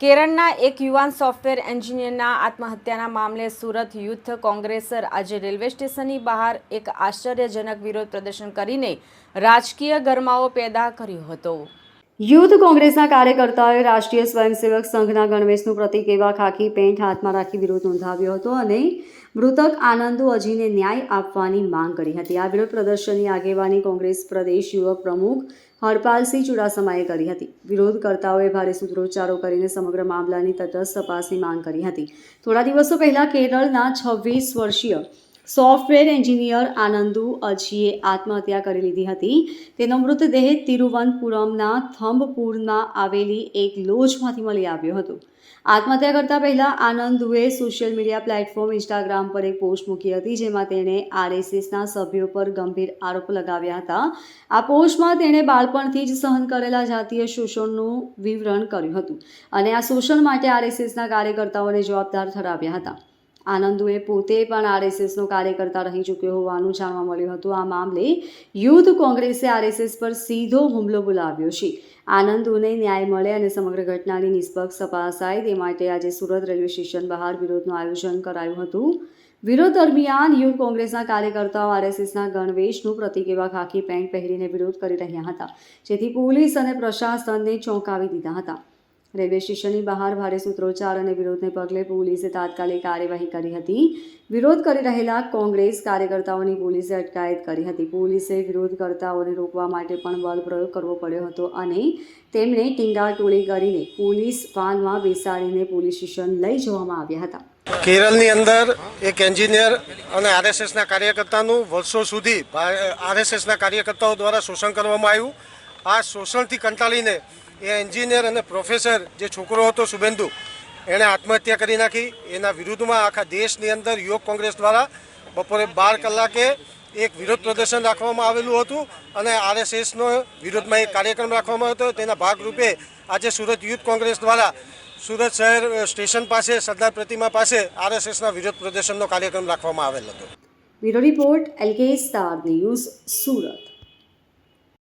કેરળના એક યુવાન સોફ્ટવેર એન્જિનિયરના આત્મહત્યાના મામલે સુરત યુથ કોંગ્રેસર આજે રેલવે સ્ટેશનની બહાર એક આશ્ચર્યજનક વિરોધ પ્રદર્શન કરીને રાજકીય ગરમાવો પેદા કર્યો હતો। યુથ કોંગ્રેસના કાર્યકર્તાઓએ રાષ્ટ્રીય સ્વયંસેવક સંઘના ગણવેશનું પ્રતીક એવા ખાખી પેન્ટ હાથમાં રાખી વિરોધ નોંધાવ્યો હતો અને મૃતક આનંદુ અજીને ન્યાય આપવાની માંગ કરી હતી। આ વિરોધ પ્રદર્શનની આગેવાની કોંગ્રેસ પ્રદેશ યુવક પ્રમુખ હરપાલસિંહ ચુડાસમાએ કરી હતી। વિરોધકર્તાઓએ ભારે સૂત્રોચ્ચારો કરીને સમગ્ર મામલાની તટસ્થ તપાસની માંગ કરી હતી। થોડા દિવસો પહેલા કેરળના 26 વર્ષીય સોફ્ટવેર એન્જિનિયર આનંદુ અજીએ આત્મહત્યા કરી લીધી હતી। તેનો મૃતદેહ તિરુવનંતપુરમના થમ્બપુરમાં આવેલી એક લોજમાંથી મળી આવ્યો હતો। આત્મહત્યા કરતા પહેલા આનંદુએ સોશિયલ મીડિયા પ્લેટફોર્મ ઇન્સ્ટાગ્રામ પર એક પોસ્ટ મૂકી હતી, જેમાં તેણે આરએસએસના સભ્યો પર ગંભીર આરોપ લગાવ્યા હતા। આ પોસ્ટમાં તેણે બાળપણથી જ સહન કરેલા જાતીય શોષણનું વિવરણ કર્યું હતું અને આ શોષણ માટે આરએસએસના કાર્યકર્તાઓને જવાબદાર ઠરાવ્યા હતા। આનંદુએ પોતે પણ આરએસએસનો કાર્યકર્તા રહી ચૂક્યો હોવાનું જાણવા મળ્યું હતું। આ મામલે યુથ કોંગ્રેસે આરએસએસ પર સીધો હુમલો બોલાવ્યો છે। આનંદુને ન્યાય મળે અને સમગ્ર ઘટનાની નિષ્પક્ષ તપાસ થાય તે માટે આજે સુરત રેલવે સ્ટેશન બહાર વિરોધનું આયોજન કરાયું હતું। વિરોધ દરમિયાન યુથ કોંગ્રેસના કાર્યકર્તાઓ આરએસએસના ગણવેશનું પ્રતીક એવા ખાખી પેન્ટ પહેરીને વિરોધ કરી રહ્યા હતા, જેથી પોલીસ અને પ્રશાસનને ચોંકાવી દીધા હતા। રેલવે સ્ટેશનની બહાર ભારે સૂત્રોચ્ચાર અને વિરોધને પગલે પોલીસે તાત્કાલિક કાર્યવાહી કરી હતી। વિરોધ કરી રહેલા કોંગ્રેસ કાર્યકર્તાઓની પોલીસે અટકાયત કરી હતી। પોલીસે વિરોધકર્તાઓને રોકવા માટે પણ બળ પ્રયોગ કરવો પડ્યો હતો અને તેમને ટીંગાટોળી કરીને પોલીસ વાનમાં બેસાડીને પોલીસ સ્ટેશન લઈ જવામાં આવ્યા હતા। કેરળની અંદર એક એન્જિનિયર અને આરએસએસના કાર્યકર્તાનું વર્ષો સુધી આરએસએસના કાર્યકર્તાઓ દ્વારા શોષણ કરવામાં આવ્યું। આ શોષણથી કંટાળીને એ એન્જિનિયર અને પ્રોફેસર જે છોકરો હતો શુભેન્દુ, એણે આત્મહત્યા કરી નાખી। એના વિરુદ્ધમાં આખા દેશની અંદર યુવક કોંગ્રેસ દ્વારા બપોરે 12 કલાકે એક વિરોધ પ્રદર્શન રાખવામાં આવેલું હતું અને આરએસએસનો વિરોધમાં એક કાર્યક્રમ રાખવામાં આવ્યો હતો। તેના ભાગરૂપે આજે સુરત યુથ કોંગ્રેસ દ્વારા સુરત શહેર સ્ટેશન પાસે સરદાર પ્રતિમા પાસે આરએસએસના વિરોધ પ્રદર્શનનો કાર્યક્રમ રાખવામાં આવેલ હતો। Bureau report LK star news, Surat.